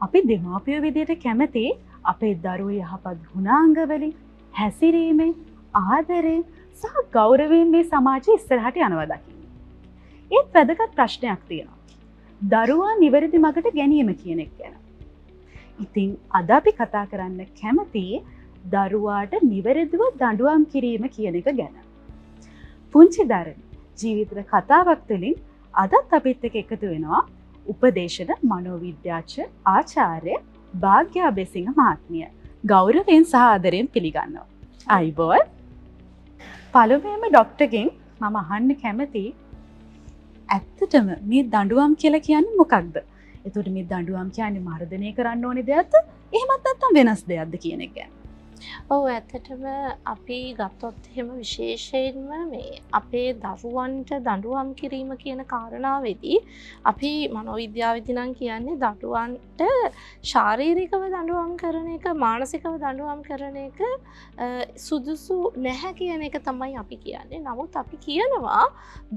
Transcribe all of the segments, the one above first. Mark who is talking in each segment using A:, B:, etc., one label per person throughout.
A: අපි දෙමාපියෝ විදියට කැමති අපේ දරුවෝ යහපත් ගුණාංගවලින් හැසිරීමෙන් ආදරයෙන් සහ ගෞරවයෙන් මේ සමාජය ඉස්සරහට යනවා දකින්න. ඒත් වැදගත් ප්‍රශ්නයක් තියෙනවා. දරුවා නිවැරදි මගට ගැනීම කියන එක ගැන. ඉතින් අද අපි කතා කරන්න කැමති දරුවාට නිවැරදිව දඬුවම් කිරීම කියන එක ගැන. පුංචි දරුවන් ජීවිත කතාවක් තුළින් අදත් අපිත් එක්ක එකතු වෙනවා උපදේශන මනෝවිද්‍යාඥ ආචාර්ය භාග්‍යා බෙසිංහ මහත්මිය. ගෞරවයෙන් සහ ආදරයෙන් පිළිගන්නවා. අයිබෝල්. පළමුවෙන්ම ડોක්ටර්ගෙන් මම අහන්න කැමති ඇත්තටම මේ දඬුවම් කියලා කියන්නේ මොකක්ද? එතකොට මේ දඬුවම් කියන්නේ මර්ධනය කරන්න ඕනේ දෙයක්ද? එහෙමත් නැත්නම් වෙනස් දෙයක්ද කියන එක ගැන.
B: ඔව් ඇත්තටම අපි ගත්තොත් එහෙම විශේෂයෙන්ම මේ අපේ දරුවන්ට දඬුවම් කිරීම කියන කාරණාවේදී අපි මනෝවිද්‍යාවේදී නම් කියන්නේ දඬුවන්ට ශාරීරිකව දඬුවම් කරන එක මානසිකව දඬුවම් කරන එක සුදුසු නැහැ කියන එක තමයි අපි කියන්නේ. නමුත් අපි කියනවා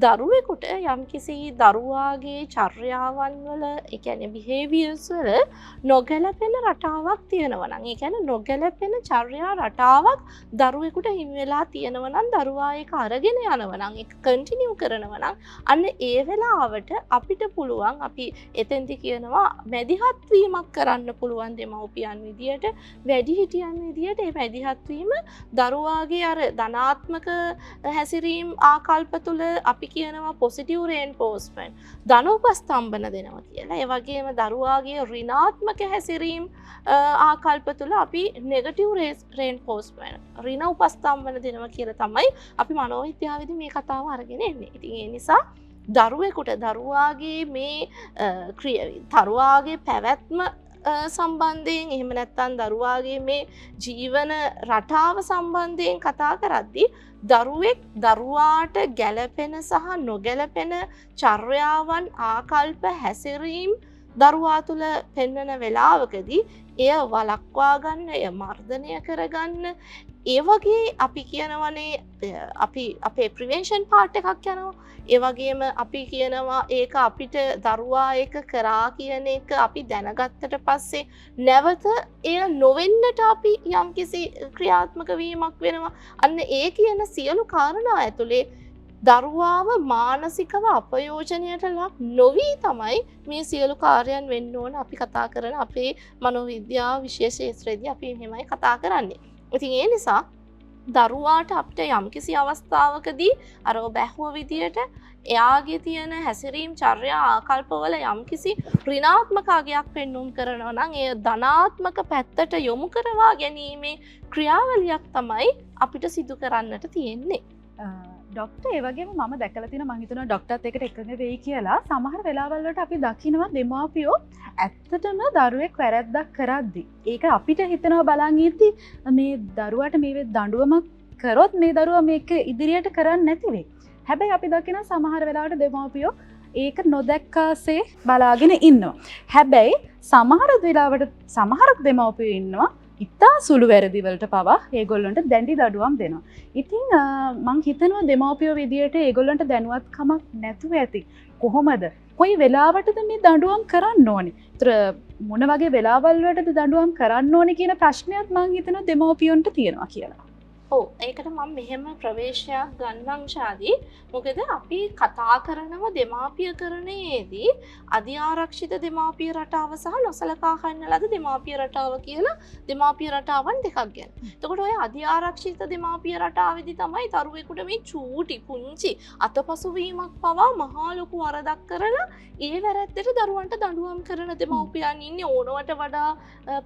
B: දරුවෙකුට යම්කිසි දරුවාගේ චර්යාවන් වල ඒ කියන්නේ behaviors වල නොගැලපෙන රටාවක් තියෙනවා නම් ඒ කියන්නේ නොගැලපෙන රටාවක් දරුවෙකුට හිමි වෙලා තියෙනවා නම් දරුවා ඒක අරගෙන යනවා නම් ඒක කන්ටිනියු කරනවා නම් අන්න ඒ වෙලාවට අපිට පුළුවන් අපි එතෙන්දි කියනවා මැදිහත් වීමක් කරන්න පුළුවන් දෙමව්පියන් විදියට වැඩිහිටියන් විදියට ඒ මැදිහත් වීම දරුවාගේ අර ධනාත්මක හැසිරීම් ආකල්ප තුළ අපි කියනවා පොසිටිව් රේන්ෆෝස්මන්ට් ධනෝපස්තම්භන දෙනවා කියලා. ඒ වගේම දරුවාගේ ඍණාත්මක හැසිරීම් ආකල්ප තුළ අපි නෙගටිව් රේන්ෆෝස්මන්ට් ඍණ උපස්තම්භන දෙනවා කියලා තමයි අපි මනෝවිද්‍යාවේදී මේ කතාව අරගෙන එන්නේ. ඉතින් ඒ නිසා දරුවෙකුට දරුවාගේ මේ දරුවාගේ පැවැත්ම සම්බන්ධයෙන් එහෙම නැත්නම් දරුවාගේ මේ ජීවන රටාව සම්බන්ධයෙන් කතා කරද්දී දරුවෙක් දරුවාට ගැළපෙන සහ නොගැළපෙන චර්යාවන් ආකල්ප හැසිරීම් දරුවා තුළ පෙන්වන වෙලාවකදී එය වළක්වා ගන්න, එය මර්ධනය කරගන්න, ඒ වගේ අපි කියනවනේ අපි අපේ ප්‍රිවෙන්ෂන් පාර්ට් එකක් යනවා. ඒ වගේම අපි කියනවා ඒක අපිට දරුවා ඒක කරා කියන එක අපි දැනගත්තට පස්සේ නැවත එය නොවෙන්නට අපි යම්කිසි ක්‍රියාත්මක වීමක් වෙනවා. අන්න ඒ කියන සියලු කාරණා ඇතුලේ දරුවාව මානසිකව අපයෝජනයට ලක් නොවී තමයි මේ සියලු කාර්යයන් වෙන්න ඕන අපි කතා කරන අපේ මනෝවිද්‍යාව විශේෂ ක්ෂේත්‍රයේදී අපි එහෙමයි කතා කරන්නේ. ඉතින් ඒ නිසා දරුවාට අපිට යම්කිසි අවස්ථාවකදී අර බැහුව විදියට එයාගේ තියෙන හැසිරීම් චර්යා ආකල්පවල යම්කිසි ඍණාත්මක අගයක් පෙන්වුම් කරනවා නම් ඒ ධනාත්මක පැත්තට යොමු කරවා ගැනීමේ ක්‍රියාවලියක් තමයි අපිට සිදු කරන්නට තියෙන්නේ.
A: ඩොක්ටර් ඒ වගේම මම දැකලා තියෙනවා මම හිතනවා ඩොක්ටර්ත් එක්ක එකඟ වෙයි කියලා සමහර වෙලාවල් වලට අපි දකිනවා දෙමාපියෝ ඇත්තටම දරුවෙක් වැරැද්දක් කරද්දි ඒක අපිට හිතනවා බලන් ඉද්දි මේ දරුවාට මේ දඬුවමක් කරොත් මේ දරුවා මේක ඉදිරියට කරන්නේ නැති වෙයි. හැබැයි අපි දකිනවා සමහර වෙලාවට දෙමාපියෝ ඒක නොදැක්කාසේ බලාගෙන ඉන්නවා. හැබැයි සමහර වෙලාවට සමහර දෙමාපියෝ ඉන්නවා ඉතා සුළු වැරදි වලට පවා ඒගොල්ලන්ට දැඩි දඬුවම් දෙනවා. ඉතින් මං හිතනවා දෙමව්පියෝ විදියට ඒගොල්ලන්ට දැනුවත්කමක් නැතුව ඇති. කොහොමද? කොයි වෙලාවටද මේ දඬුවම් කරන්න ඕනේ? ඒතර මොන වගේ වෙලාවල් වලටද දඬුවම් කරන්න ඕනේ කියන ප්‍රශ්නයක් මං හිතනවා දෙමව්පියන්ට තියෙනවා කියලා.
B: ඔව් ඒකට මම මෙහෙම ප්‍රවේශයක් ගන්නම් ශාදී. මොකද අපි කතා කරනවා දෙමාපියකරණයේදී අධිආරක්ෂිත දෙමාපිය රටාව සහ නොසලකා හරින ලද දෙමාපිය රටාව කියලා දෙමාපිය රටාවන් දෙකක් ගැන. එතකොට ඔය අධිආරක්ෂිත දෙමාපිය රටාවේදී තමයි දරුවෙකුට මේ චූටි පුංචි අතපසු වීමක් පවා මහා ලොකු වරදක් කරලා ඒ වැරැද්දට දරුවන්ට දඬුවම් කරන දෙමාපියන් ඉන්නේ. ඕනවට වඩා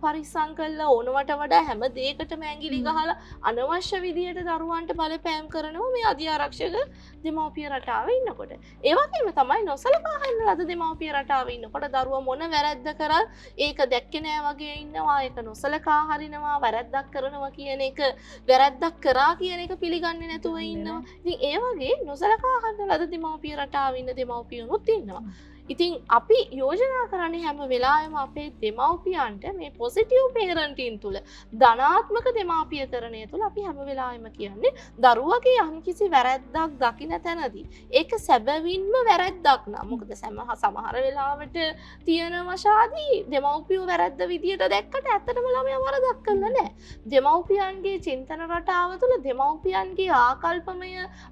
B: පරිස්සම් කළා, ඕනවට වඩා හැම දෙයකටම ඇඟිලි ගහලා අනවශ්‍ය විදියට දරුවන්ට බලපෑම් කරනවා මේ අධිආරක්ෂක දෙමව්පිය රටාවේ ඉන්නකොට. ඒ වගේම තමයි නොසලකා හරින ලද දෙමව්පිය රටාවේ ඉන්නකොට දරුවා මොන වැරැද්ද කරත් ඒක දැක්කේ නෑ වගේ ඉන්නවා. ඒක නොසලකා හරිනවා, වැරැද්දක් කරනවා කියන එක වැරැද්දක් කරා කියන එක පිළිගන්නේ නැතුව ඉන්නවා. ඉතින් ඒ වගේ නොසලකා හරින ලද දෙමව්පිය රටාවේ ඉන්න දෙමව්පියනුත් ඉන්නවා. ඉතින් අපි යෝජනා කරන්නේ හැම වෙලාවෙම අපේ දෙමව්පියන්ට මේ පොසිටිව් පේරන්ටින් තුළ ධනාත්මක දෙමාපියකරණය තුළ අපි හැම වෙලාවෙම කියන්නේ දරුවගේ යම්කිසි වැරැද්දක් දකින තැනදී ඒක සැබවින්ම වැරැද්දක් නම් මොකද සමහර වෙලාවට තියෙනවා ශාදී දෙමව්පියෝ වැරැද්ද විදියට දැක්කට ඇත්තටම ළමයා වරදක් කළා නෑ. දෙමව්පියන්ගේ චින්තන රටාව තුළ දෙමව්පියන්ගේ ආකල්පමය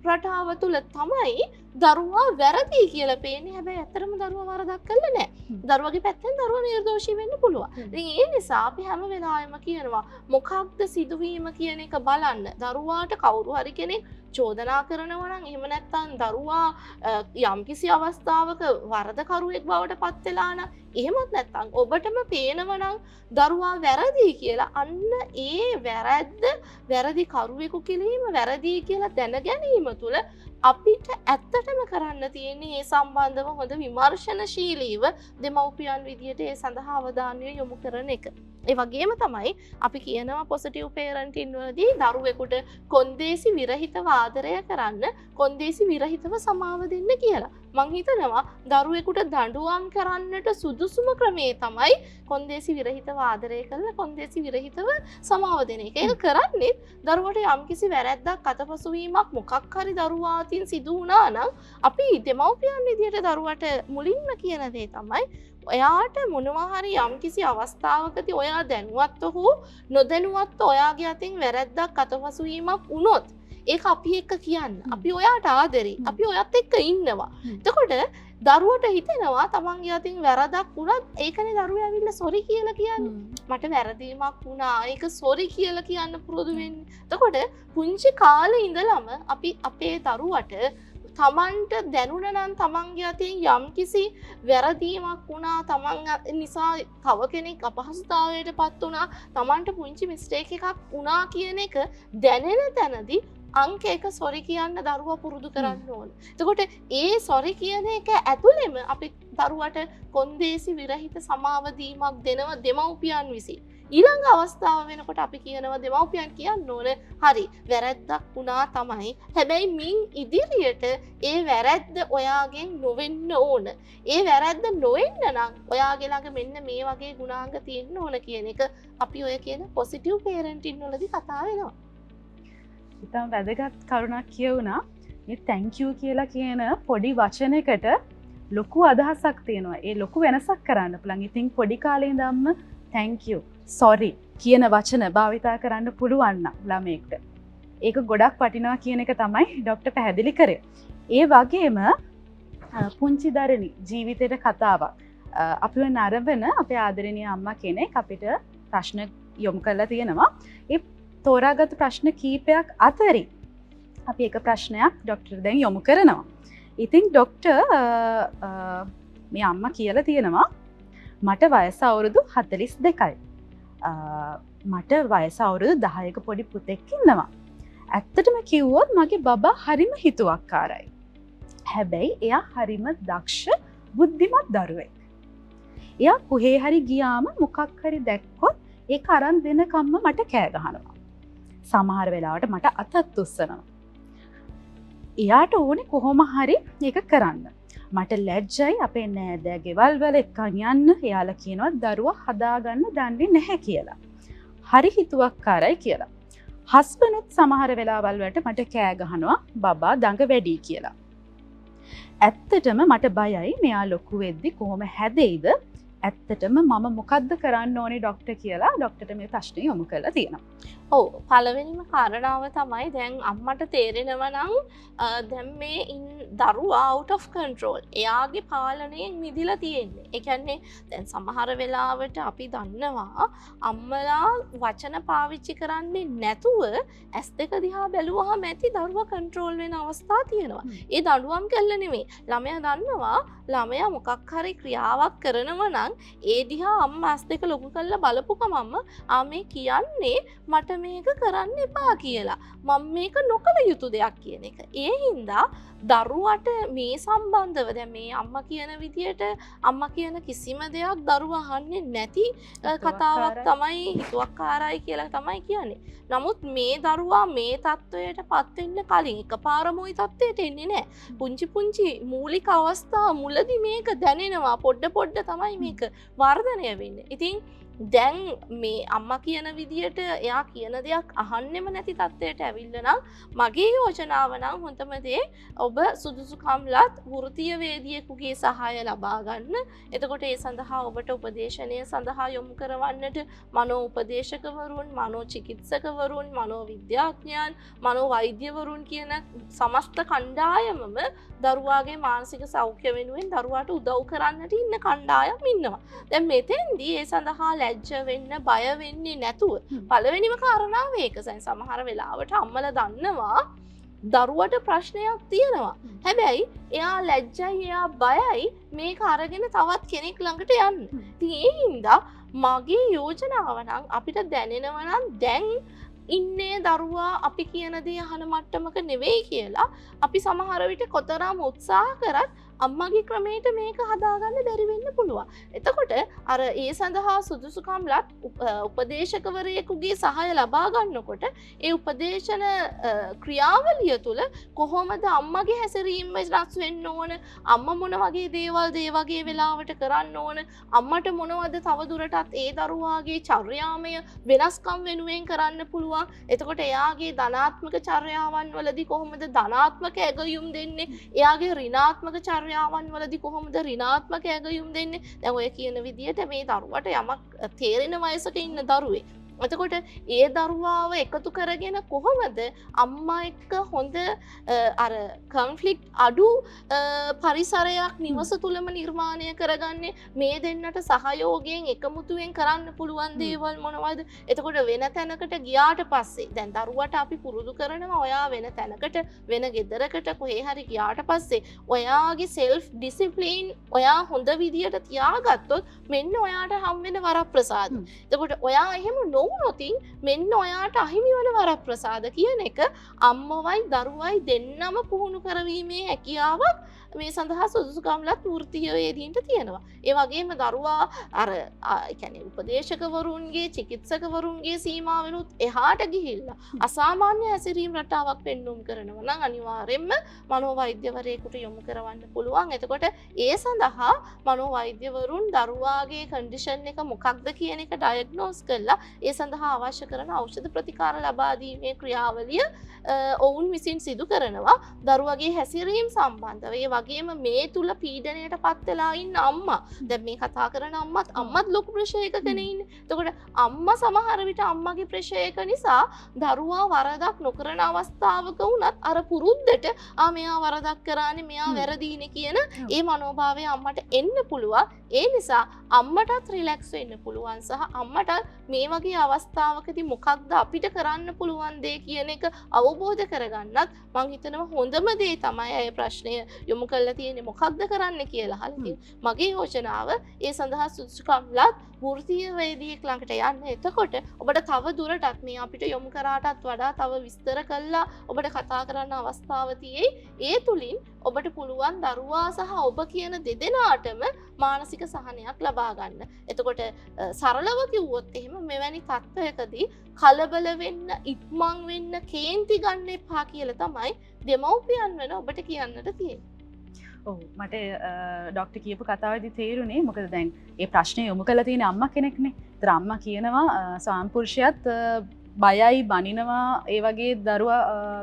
B: රටාව තුළ තමයි දරුවා වැරදි කියලා පේන්නේ. හැබැයි ඇත්තටම දරුවා වරදක් කළා නෑ. දරුවගේ පැත්තෙන් දරුවා නිර්දෝෂී වෙන්න පුළුවන්. ඉතින් ඒ නිසා අපි හැම වෙලාවෙම කියනවා මොකක්ද සිදුවීම කියන එක බලන්න. දරුවාට කවුරු හරි කෙනෙක් චෝදනා කරනවා නම් එහෙම නැත්නම් දරුවා යම්කිසි අවස්ථාවක වරදකරුවෙක් බවට පත් වෙලා නම් එහෙමත් නැත්නම් ඔබටම පේනවා නම් දරුවා වැරදි කියලා අන්න ඒ වැරද්ද වැරදි කරුවෙකු කිරීම වැරදි කියලා දැන ගැනීම තුළ අපිට ඇත්තටම කරන්න තියෙන්නේ ඒ සම්බන්ධව හොඳ විමර්ශනශීලීව දෙමව්පියන් විදියට ඒ සඳහා අවධානය යොමු කරන එක. ඒ වගේම තමයි අපි කියනවා පොසිටිව් පේරන්ටින් වලදී දරුවෙකුට කොන්දේසි විරහිතව ආදරය කරන්න, කොන්දේසි විරහිතව සමාව දෙන්න කියලා. මං හිතනවා දරුවෙකුට දඬුවම් කරන්නට සුදුසුම ක්‍රමේ තමයි කොන්දේසි විරහිතව ආදරය කරලා කොන්දේසි විරහිතව සමාව දෙන එක. ඒක කරන්නේ දරුවට යම්කිසි වැරැද්දක් අතපසුවීමක් මොකක් හරි දරුවා අතින් සිදු වුණා නම් අපි දෙමව්පියන් විදියට දරුවට මුලින්ම කියන දේ තමයි ඔයාට මොනවා හරි යම්කිසි අවස්ථාවකදී ඔයා දැනුවත්ව හෝ නොදැනුවත්ව ඔයාගේ අතින් වැරැද්දක් අතපසුවීමක් වුණොත් ඒක අපි එක්ක කියන්න. අපි ඔයාට ආදරේ. අපි ඔයත් එක්ක ඉන්නවා. එතකොට දරුවට හිතෙනවා තමන්ගේ අතින් වැරදක් වුණත් ඒකනේ දරුවා ඇවිල්ලා සොරි කියලා කියන්නේ. මට වැරදීමක් වුණා. ඒක සොරි කියලා කියන්න පුරුදු වෙන්නේ. එතකොට පුංචි කාලේ ඉඳලම අපි අපේ දරුවට තමන්ට දැනුණ නම් තමන්ගේ අතින් යම්කිසි වැරදීමක් වුණා, තමන් නිසා තව කෙනෙක් අපහසුතාවයට පත් වුණා, තමන්ට පුංචි මිස්ටේක් එකක් වුණා කියන එක දැනෙන තැනදී අංක එක සොරි කියන්න දරුවා පුරුදු කරන්න ඕන. එතකොට ඒ සොරි කියන එක ඇතුළෙම අපි දරුවට කොන්දේසි විරහිත සමාව දීමක් දෙනවා දෙමව්පියන් විසින්. ඊළඟ අවස්ථාව වෙනකොට අපි කියනවා දෙමව්පියන් කියන්න ඕන හරි වැරැද්දක් වුණා තමයි. හැබැයි මින් ඉදිරියට ඒ වැරැද්ද ඔයාගෙන් නොවෙන්න ඕන. ඒ වැරැද්ද නොවෙන්න නම් ඔයාගේ ළඟ මෙන්න මේ වගේ ගුණාංග තියෙන්න ඕන කියන එක අපි ඔය කියන පොසිටිව් පේරන්ටින් වලදී කතා වෙනවා.
A: ඉතාම වැදගත් කරුණක් කියවුණා. මේ thank you කියලා කියන පොඩි වචනයකට ලොකු අදහසක් තියෙනවා. ඒ ලොකු වෙනසක් කරන්න පුළුවන්. ඉතින් පොඩි කාලේ ඉඳන්ම thank you, sorry කියන වචන භාවිතා කරන්න පුළුවන් නම් ළමයෙක්ට ඒක ගොඩක් වටිනවා කියන එක තමයි ડોක්ටර් පැහැදිලි කරේ. ඒ වගේම පුංචි දරණි ජීවිතේට කතාවක් අපිව නරඹන අපේ ආදරණීය අම්මා කෙනෙක් අපිට ප්‍රශ්න යොමු කරලා තියෙනවා. ඒ තෝරාගත් ප්‍රශ්න කීපයක් අතරින් අපි එක ප්‍රශ්නයක් ડોක්ටර් දැන් යොමු කරනවා. ඉතින් ડોක්ටර් මේ අම්මා කියලා තියෙනවා මට වයස අවුරුදු 42යි. මට වයස අවුරුදු 10ක පොඩි පුතෙක් ඉන්නවා. ඇත්තටම කිව්වොත් මගේ බබා හරිම හිතුවක්කාරයි. හැබැයි එයා හරිම දක්ෂ බුද්ධිමත් දරුවෙක්. එයා කොහේ හරි ගියාම මොකක් හරි දැක්කොත් ඒක අරන් දෙනකම්ම මට කෑ ගහනවා. සමහර වෙලාවට මට අතත් උස්සනවා. එයාට ඕනේ කොහොම හරි ඒක කරන්න. මට ලැජ්ජයි අපේ නෑදෑ ගෙවල් වල එක්කන් යන්න. එයාලා කියනවා දරුවා හදාගන්න දන්නේ නැහැ කියලා. හරි හිතුවක්කාරයි කියලා. හස්බන්ඩ්ත් සමහර වෙලාවල් වලට මට කෑ ගහනවා බබා දඟ වැඩි කියලා. ඇත්තටම මට බයයි මෙයා ලොකු වෙද්දි කොහොම හැදෙයිද? ඇත්තටම මම මොකද්ද කරන්න ඕනේ ડોක්ටර් කියලා ડોක්ටර්ට මේ ප්‍රශ්නේ යොමු කරලා තියෙනවා.
B: ඔව් පළවෙනිම කාරණාව තමයි දැන් අම්මට තේරෙනවා නම් දැන් මේ දරුවා out of control. එයාගේ පාලනයෙන් මිදිලා තියෙන්නේ. ඒ කියන්නේ දැන් සමහර වෙලාවට අපි දන්නවා අම්මලා වචන පාවිච්චි කරන්නේ නැතුව ඇස් දෙක දිහා බැලුවාම ඇති දරුවා control වෙන අවස්ථා තියෙනවා. ඒ දඬුවම් කළා නෙමෙයි. ළමයා දන්නවා ළමයා මොකක් හරි ක්‍රියාවක් කරනවා නම් නම් ඒ දිහා අම්මා ඇස් දෙක ලොකු කරලා බලපු ගමන්ම මේ කියන්නේ මට මේක කරන්න එපා කියලා. මම මේක නොකළ යුතු දෙයක් කියන එක. ඒ හින්දා දරුවට මේ සම්බන්ධව දැන් මේ අම්මා කියන විදියට අම්මා කියන කිසිම දෙයක් දරුවා අහන්නේ නැති කතාවක් තමයි හිතුවක්කාරයි කියලා තමයි කියන්නේ. නමුත් මේ දරුවා මේ තත්වයට පත් වෙන්න කලින් එකපාරම ওই තත්වයට එන්නේ නැහැ. පුංචි පුංචි මූලික අවස්ථා මුලදී මේක දැනෙනවා. පොඩ තමයි මේක වර්ධනය වෙන්නේ. ඉතින් දැන් මේ අම්මා කියන විදියට එයා කියන දෙයක් අහන්නෙම නැති තත්ත්වයට ඇවිල්ලා නම් මගේ යෝජනාව නම් හොඳම දේ ඔබ සුදුසුකම්ලත් වෘත්තීය වේදිකයෙකුගේ සහාය ලබා ගන්න. එතකොට ඒ සඳහා ඔබට උපදේශනය සඳහා යොමු කරවන්නට මනෝ උපදේශකවරුන්, මනෝ චිකිත්සකවරුන්, මනෝ විද්‍යාඥයන්, මනෝ වෛද්‍යවරුන් කියන සමස්ත කණ්ඩායමම දරුවාගේ මානසික සෞඛ්‍ය වෙනුවෙන් දරුවාට උදව් කරන්නට ඉන්න කණ්ඩායම් ඉන්නවා. දැන් මෙතෙන්දී ඒ සඳහා ලැජ්ජ වෙන්න, බය වෙන්නේ නැතුව පළවෙනිම කාරණාව ඒක. සමහර වෙලාවට අම්මලා දන්නවා දරුවට ප්‍රශ්නයක් තියෙනවා. හැබැයි එයා ලැජ්ජයි, එයා බයයි මේක අරගෙන තවත් කෙනෙක් ළඟට යන්න. ඉතින් ඒ හින්දා මගේ යෝජනාව නම් අපිට දැනෙනවා නම් දැන් ඉන්නේ දරුවා අපි කියන දේ අහන මට්ටමක නෙවෙයි කියලා අපි සමහර විට කොතරම් උත්සාහ කරත් අම්මගේ ක්‍රමයට මේක හදාගන්න බැරි වෙන්න පුළුවන්. එතකොට අර ඒ සඳහා සුදුසුකම්ලත් උපදේශකවරයෙකුගේ සහාය ලබා ගන්නකොට ඒ උපදේශන ක්‍රියාවලිය තුළ කොහොමද අම්මගේ හැසිරීම වෙනස් වෙන්න ඕන, අම්මා මොන වගේ දේවල් ඒ වගේ වෙලාවට කරන්න ඕන, අම්මට මොනවද තව දුරටත් ඒ දරුවාගේ චර්යාමය වෙනස්කම් වෙනුවෙන් කරන්න පුළුවන්. එතකොට එයාගේ ධනාත්මක චර්යාවන් වලදී කොහොමද ධනාත්මක ඇගයුම් දෙන්නේ, එයාගේ ඍණාත්මක චර්යාවන් වලදී කොහොමද ඍණාත්මක ඇගයුම් දෙන්නේ. දැන් ඔය කියන විදිහට මේ දරුවට යමක් තේරෙන වයසක ඉන්න දරුවේ. එතකොට ඒ දරුවාව එකතු කරගෙන කොහොමද අම්මා එක්ක හොඳ අර කොන්ෆ්ලික්ට් අඩු පරිසරයක් නිවස තුලම නිර්මාණය කරගන්නේ, මේ දෙන්නට සහයෝගයෙන් එකමුතුවෙන් කරන්න පුළුවන් දේවල් මොනවද. එතකොට වෙන තැනකට ගියාට පස්සේ දැන් දරුවට අපි පුරුදු කරනවා ඔයා වෙන තැනකට වෙන ගෙදරකට කොහේ හරි ගියාට පස්සේ ඔයාගේ සෙල්ෆ් ඩිසිප්ලින් ඔයා හොඳ විදියට තියාගත්තොත් මෙන්න ඔයාට හම් වෙන වරප්‍රසාද. එතකොට ඔයා එහෙම නොවුනොතින් මෙන්න ඔයාට අහිමි වන වරප්‍රසාද කියන එක අම්මවයි දරුවයි දෙන්නම පුහුණු කරවීමේ හැකියාවක් මේ සඳහා සුදුසුකම්ලත් වෘත්තීය වේදීන්ට තියෙනවා. ඒ වගේම දරුවා අර කියන්නේ උපදේශකවරුන්ගේ, චිකිත්සකවරුන්ගේ සීමාවෙනුත් එහාට ගිහිල්ලා අසාමාන්‍ය හැසිරීම් රටාවක් පෙන්වුම් කරනවා නම් අනිවාර්යයෙන්ම මනෝවෛද්‍යවරයෙකුට යොමු කරවන්න පුළුවන්. එතකොට ඒ සඳහා මනෝවෛද්‍යවරුන් දරුවාගේ කන්ඩිෂන් එක මොකක්ද කියන එක ඩයග්නෝස් කරලා ඒ සඳහා අවශ්‍ය කරන ඖෂධ ප්‍රතිකාර ලබා දීමේ ක්‍රියාවලිය ඔවුන් විසින් සිදු කරනවා දරුවගේ හැසිරීම සම්බන්ධව. ඒ වගේම මේ තුල පීඩනයට පත් වෙලා ඉන්න අම්මා, දැන් මේ කතා කරන අම්මත් ලොකු ප්‍රෙෂරයකගෙන ඉන්නේ. එතකොට අම්මා සමහර විට අම්මගේ ප්‍රෙෂරයක නිසා දරුවා වරදක් නොකරන අවස්ථාවක වුණත් අර පුරුද්දට මෙයා වරදක් කරානේ, මෙයා වැරදීනේ කියන ඒ මනෝභාවය අම්මට එන්න පුළුවන්. ඒ නිසා අම්මටත් රිලැක්ස් වෙන්න පුළුවන් සහ අම්මටත් මේ වගේ අවස්ථාවකදී මොකක්ද අපිට කරන්න පුළුවන් දේ කියන එක අවබෝධ කරගන්නත් මං හිතනවා හොඳම දේ තමයි අය ප්‍රශ්නය යොමු කරලා තියෙන්නේ මොකක්ද කරන්න කියලා අහලා. මගේ යෝජනාව ඒ සඳහා සුදුසුකම්ලත් වෘත්තීය වේදිකයෙක් ළඟට යන්න. එතකොට ඔබට තව දුරටත් මේ අපිට යොමු කරාටත් වඩා තව විස්තර කළා ඔබට කතා කරන්න අවස්ථාව තියෙයි. ඒ තුලින් ඔබට පුළුවන් දරුවා සහ ඔබ කියන දෙදෙනාටම මානසික සහනයක් ලබා ගන්න. එතකොට සරලව කිව්වොත් එහෙම මෙවැනි තත්ත්වයකදී කලබල වෙන්න, ඉක්මන් වෙන්න, කේන්ති ගන්න එපා කියලා තමයි දෙමව්පියන් වෙන ඔබට කියන්නට තියෙන්නේ.
A: මට ඩොක්ටර් කියපු කතාවේදී තේරුණේ මොකද දැන් ඒ ප්‍රශ්නේ යොමු කරලා තියෙන අම්මා කෙනෙක්නේ. ඒතර අම්මා කියනවා ස්වාමිපුරුෂයාත් බයයි බනිනවා ඒ වගේ දරුවා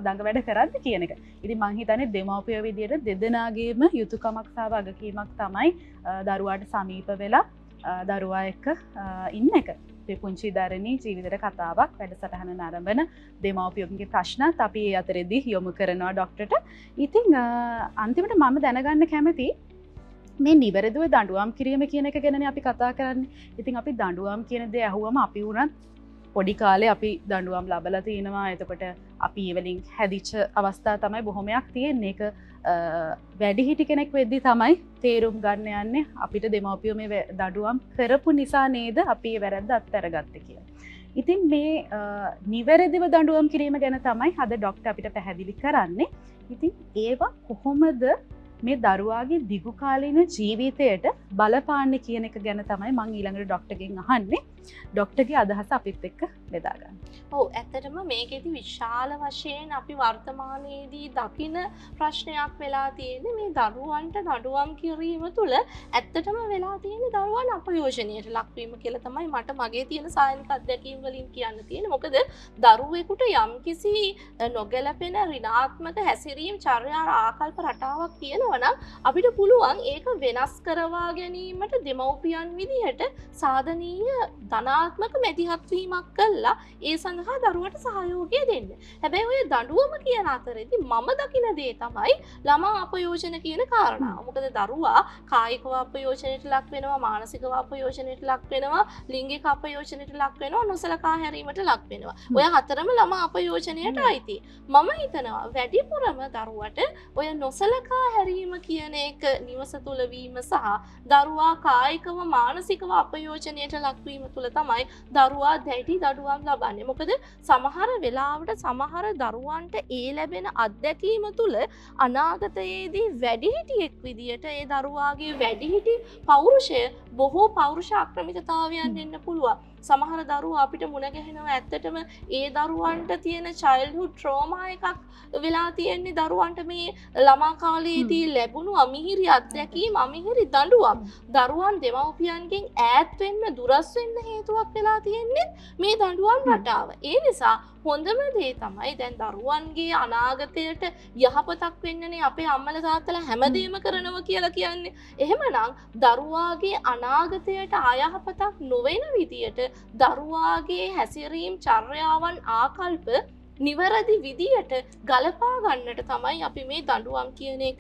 A: දඟ වැඩ කරද්දි කියන එක. ඉතින් මං හිතන්නේ දෙමව්පියෝ විදියට දෙදෙනාගේම යුතුයකමක් සහ වගකීමක් තමයි දරුවාට සමීප වෙලා දරුවා එක්ක ඉන්න එක. මේ පුංචි දරණී ජීවිතේ කතාවක් වැඩසටහන නරඹන දෙමව්පියෝගේ ප්‍රශ්නත් අපි ඒ අතරේදී යොමු කරනවා ડોක්ටර්ට. ඉතින් අන්තිමට මම දැනගන්න කැමති මේ නිවැරදිව දඬුවම් කිරීම කියන එක ගැනනේ අපි කතා කරන්නේ. ඉතින් අපි දඬුවම් කියන දේ අහුවම අපි වුණත් පොඩි කාලේ අපි දඬුවම් ලබලා තියෙනවා. එතකොට අපි ඒ වලින් හැදිච්ච අවස්ථා තමයි බොහොමයක් තියෙන්නේ. ඒක වැඩිහිටි කෙනෙක් වෙද්දි තමයි තේරුම් ගන්න යන්නේ අපිට දෙමව්පියෝ මේ දඬුවම් කරපු නිසා නේද අපි ඒ වැරද්ද අත්හැරගත්තේ කියලා. ඉතින් මේ නිවැරදිව දඬුවම් කිරීම ගැන තමයි අද ඩොක්ටර් අපිට පැහැදිලි කරන්නේ. ඉතින් ඒවා කොහොමද මේ දරුවාගේ දිගුකාලීන ජීවිතයට බලපාන්නේ කියන එක ගැන තමයි මම ඊළඟට ඩොක්ටර්ගෙන් අහන්නේ. ඩොක්ටර්ගේ අදහස අපිත් එක්ක බෙදා ගන්න.
B: ඔව් ඇත්තටම මේකෙදි විශාල වශයෙන් අපි වර්තමානයේදී දකින ප්‍රශ්නයක් වෙලා තියෙන්නේ මේ දරුවන්ට දඬුවම් කිරීම තුළ ඇත්තටම වෙලා තියෙන්නේ දරුවන් අපයෝජනයට ලක්වීම කියලා තමයි මට මගේ තියෙන සායනික අත්දැකීම් වලින් කියන්න තියෙන්නේ. මොකද දරුවෙකුට යම්කිසි නොගැලපෙන ඍණාත්මක හැසිරීම් චර්යා ආකල්ප රටාවක් තියෙනවා නම් අපිට පුළුවන් ඒක වෙනස් කරවා ගැනීමට දෙමව්පියන් විදිහට සාධනීය ධනාත්මක මැදිහත් වීමක් කළා ඒ සඳහා දරුවට සහයෝගය දෙන්න. හැබැයි ඔය දඬුවම කියන අතරේදී මම දකින දේ තමයි ළමා අපයෝජන කියන කාරණාව. මොකද දරුවා කායිකව අපයෝජනයට ලක් වෙනවා, මානසිකව අපයෝජනයට ලක් වෙනවා, ලිංගික අපයෝජනයට ලක් වෙනවා, නොසලකා හැරීමට ලක් වෙනවා. ඔය හතරම ළමා අපයෝජනයට අයිති. මම හිතනවා වැඩිපුරම දරුවට ඔය නොසලකා හැරීම කියන එක නිවස තුල වීම සහ දරුවා කායිකව මානසිකව අපයෝජනයට ලක්වීම තුළ තමයි දරුවා දැඩි දඩුවම් ලබන්නේ. මොකද සමහර වෙලාවට සමහර දරුවන්ට ඒ ලැබෙන අත්දැකීම තුළ අනාගතයේදී වැඩිහිටියෙක් විදියට ඒ දරුවාගේ වැඩිහිටි පෞරුෂය බොහෝ පෞරුෂ අක්‍රමිකතාවයන් වෙන්න පුළුවන්. සමහර දරුවෝ අපිට මුණ ගැහෙනවා ඇත්තටම ඒ දරුවන්ට තියෙන childhood trauma එකක් වෙලා තියෙන්නේ දරුවන්ට මේ ළමා කාලයේදී ලැබුණු අමිහිරි අත්දැකීම් අමිහිරි දඬුවම් දරුවන් දෙමව්පියන්ගෙන් ඈත් වෙන්න දුරස් වෙන්න හේතුවක් වෙලා තියෙන්නේ මේ දඬුවම් රටාව. ඒ නිසා හොඳම දේ තමයි දැන් දරුවන්ගේ අනාගතයට යහපතක් වෙන්නනේ අපේ අම්මලා තාත්තලා හැමදේම කරනවා කියලා කියන්නේ. එහෙමනම් දරුවාගේ අනාගතයට අයහපතක් නොවන විදියට දරුවාගේ හැසිරීම් චර්යාවන් ආකල්ප නිවැරදි විදියට ගලපා ගන්නට තමයි අපි මේ දඬුවම් කියන එක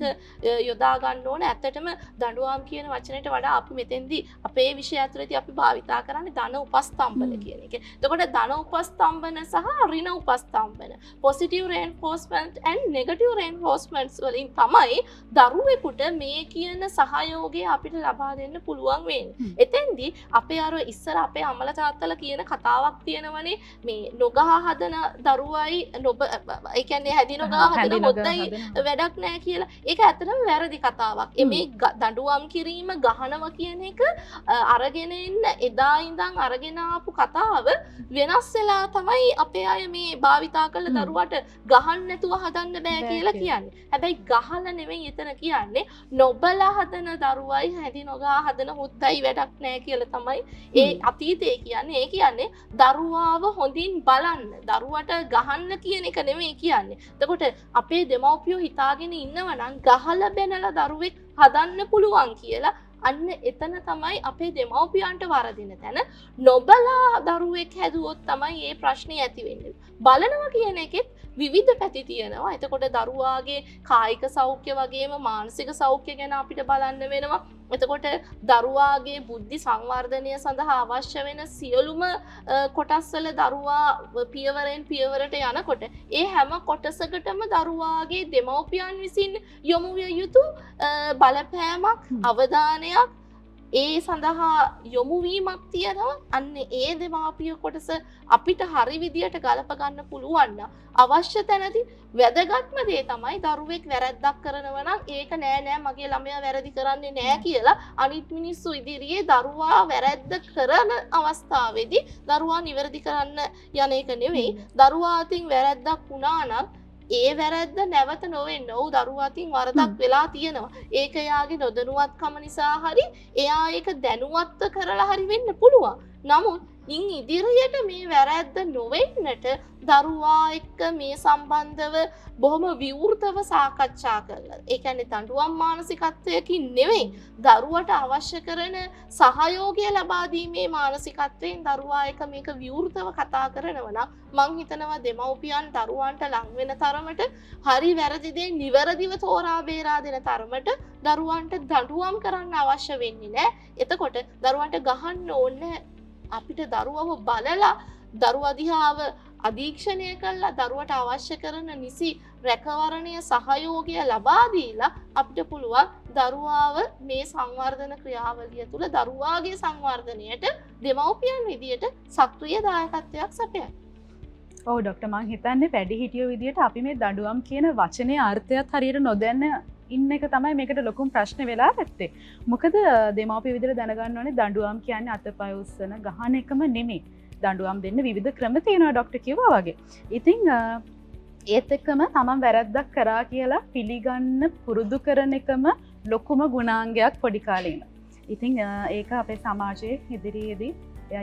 B: යොදා ගන්න ඕන. ඇත්තටම දඬුවම් කියන වචනයට වඩා අපි මෙතෙන්දී අපේ විෂය ඇතුළතදී අපි භාවිතා කරන්නේ ධන උපස්තම්භන කියන එක. එතකොට ධන උපස්තම්භන සහ ඍණ උපස්තම්භන positive reinforcement and negative reinforcements වලින් තමයි දරුවෙකුට මේ කියන සහයෝගය අපිට ලබා දෙන්න පුළුවන් වෙන්නේ. එතෙන්දී අපේ අර ඉස්සර අපේ අම්මලා තාත්තලා කියන කතාවක් තියෙනවනේ මේ නොගහ හදන දරුවා ඒ කියන්නේ හැදි නොගා හදන මොද්දයි වැඩක් නැහැ කියලා. ඒක ඇත්තටම වැරදි කතාවක්. මේ දඬුවම් කිරීම ගහනවා කියන එක අරගෙන එන්න එදා ඉඳන් අරගෙන ආපු කතාව වෙනස් වෙලා තමයි අපේ අය මේ භාවිතා කළ දරුවට ගහන්න නැතුව හදන්න බෑ කියලා කියන්නේ. හැබැයි ගහලා නෙමෙයි එතන කියන්නේ නොබලා හදන දරුවයි හැදි නොගා හදන මුද්දයි වැඩක් නැහැ කියලා තමයි ඒ අතීතයේ කියන්නේ. ඒ කියන්නේ දරුවාව හොඳින් බලන්න දරුවට ගහන්න කියන එක නෙමෙයි කියන්නේ. එතකොට අපේ දෙමව්පියෝ හිතාගෙන ඉන්නවා නම් ගහලා බැනලා දරුවෙක් හදන්න පුළුවන් කියලා. අන්න එතන තමයි අපේ දෙමව්පියන්ට වරදින තැන. නොබලා දරුවෙක් හැදුවොත් තමයි මේ ප්‍රශ්නේ ඇති වෙන්නේ. බලනවා කියන එකෙත් විවිධ පැති තියෙනවා. එතකොට දරුවාගේ කායික සෞඛ්‍ය වගේම මානසික සෞඛ්‍ය ගැන අපිට බලන්න වෙනවා. එතකොට දරුවාගේ බුද්ධි සංවර්ධනය සඳහා අවශ්‍ය වෙන සියලුම කොටස් වල දරුවා පියවරෙන් පියවරට යනකොට ඒ හැම කොටසකටම දරුවාගේ දෙමව්පියන් විසින් යොමු විය යුතු බලපෑමක් අවධානයක් ඒ සඳහා යොමුවීමක් තියෙනවා. අන්න ඒ දෙමාපිය කොටස අපිට හරි විදියට ගලප ගන්න පුළුවන් නම් අවශ්‍ය තැනදී වැදගත්ම දේ තමයි දරුවෙක් වැරැද්දක් කරනවා නම් ඒක නෑ මගේ ළමයා වැරදි කරන්නේ නෑ කියලා අනිත් මිනිස්සු ඉදිරියේ දරුවා වැරැද්ද කරන අවස්ථාවේදී දරුවා නිවැරදි කරන්න යන එක නෙවෙයි. දරුවා අතින් වැරැද්දක් වුණා නම් ඒ වැරැද්ද නැවත නොවෙන්න ඔව් දරුවා අතින් වරදක් වෙලා තියෙනවා. ඒක එයාගේ නොදැනුවත්කම නිසා හරි එයා ඒක දැනුවත්ව කරලා හරි වෙන්න පුළුවන්. නමුත් ඉන් ඉදිරියට මේ වැරැද්ද නොවෙන්නට දරුවා එක්ක මේ සම්බන්ධව බොහොම විවෘතව සාකච්ඡා කරලා. ඒ කියන්නේ දඬුවම් මානසිකත්වයකින් නෙවෙයි දරුවට අවශ්‍ය කරන සහයෝගය ලබා දීමේ මානසිකත්වයෙන් දරුවා එක්ක මේක විවෘතව කතා කරනවා නම් මං හිතනවා දෙමව්පියන් දරුවන්ට ලං වෙන තරමට හරි වැරදි දේ නිවැරදිව තෝරා බේරා දෙන තරමට දරුවන්ට දඬුවම් කරන්න අවශ්‍ය වෙන්නේ නැහැ. එතකොට දරුවන්ට ගහන්න ඕනේ අපිට දරුවව බලලා දරුවා දිහාව අධීක්ෂණය කළා දරුවට අවශ්‍ය කරන නිසි රැකවරණය සහයෝගය ලබා දීලා අපිට පුළුවන් දරුවාව මේ සංවර්ධන ක්‍රියාවලිය තුළ දරුවාගේ සංවර්ධනයට දෙමව්පියන් විදියට සක්‍රීය දායකත්වයක් සපයන්න.
A: ඔව් ඩොක්ටර් මං හිතන්නේ වැඩිහිටියෝ විදියට අපි මේ දඬුවම් කියන වචනේ අර්ථයත් හරියට නොදන්න ඉන්න එක තමයි මේකට ලොකුම ප්‍රශ්නේ වෙලා ඇත්තේ. මොකද දෙමව්පිය විදියට දැනගන්න ඕනේ දඬුවම් කියන්නේ අතපය උස්සන ගහන එකම නෙමෙයි. දඬුවම් දෙන්න විවිධ ක්‍රම තියෙනවා ඩොක්ටර් කිව්වා වගේ. ඉතින් ඒත් එක්කම තමන් වැරද්දක් කරා කියලා පිළිගන්න පුරුදු කරන එකම ලොකුම ගුණාංගයක් පොඩි කාලේ ඉඳන්. ඉතින් ඒක අපේ සමාජයේ ඉදිරියේදී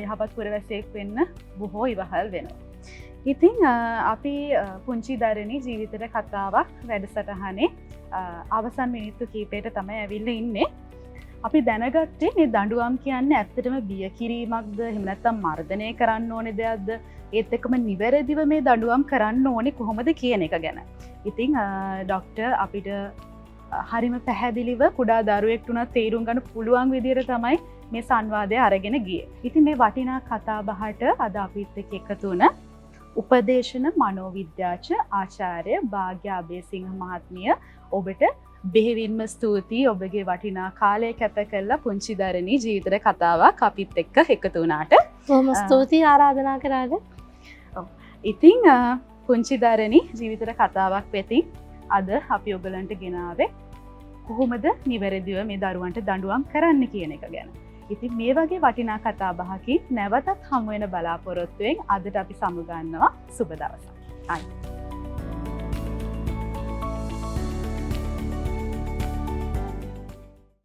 A: යහපත් පුරවැසියෙක් වෙන්න බොහෝ ඉවහල් වෙනවා. ඉතින් අපි පුංචි දරණී ජීවිතේ කතාවක් වැඩසටහනේ අවසන් මිනිත්තු කීපයට තමයි ඇවිල්ලා ඉන්නේ. අපි දැනගත්තේ මේ දඬුවම් කියන්නේ ඇත්තටම බිය කිරීමක්ද එහෙම නැත්නම් මර්ධනය කරන්න ඕනේ දෙයක්ද ඒත් එක්කම නිවැරදිව මේ දඬුවම් කරන්න ඕනේ කොහොමද කියන එක ගැන. ඉතින් ડોක්ටර් අපිට හරිම පැහැදිලිව කුඩා දරුවෙක්ට උනත් තේරුම් ගන්න පුළුවන් විදිහට තමයි මේ සංවාදය අරගෙන ගියේ. ඉතින් මේ වටිනා කතා බහට අද අපිත් එක්ක එකතු වුණ උපදේශන මනෝවිද්‍යාච ආචාර්ය භාග්‍ය අබේසිංහ මහත්මිය ඔබට බෙහෙවින්ම ස්තුතියි ඔබගේ වටිනා කාලය කැප කරලා පුංචි දරණී ජීවිතේ කතාවක් අපිත් එක්ක එකතු වුණාට.
B: බොහොම ස්තුතියි ආරාධනා කරාට.
A: ඉතින් පුංචි දරණී ජීවිතේ කතාවක් වෙතින් අද අපි ඔයගලන්ට ගෙනාවේ කොහොමද නිවැරදිව මේ දරුවන්ට දඬුවම් කරන්න කියන එක ගැන. ඉතින් මේ වගේ වටිනා කතා බහකින් නැවතත් හමු වෙන බලාපොරොත්තුවෙන් අදට අපි සමුගන්නවා. සුබ දවසක්.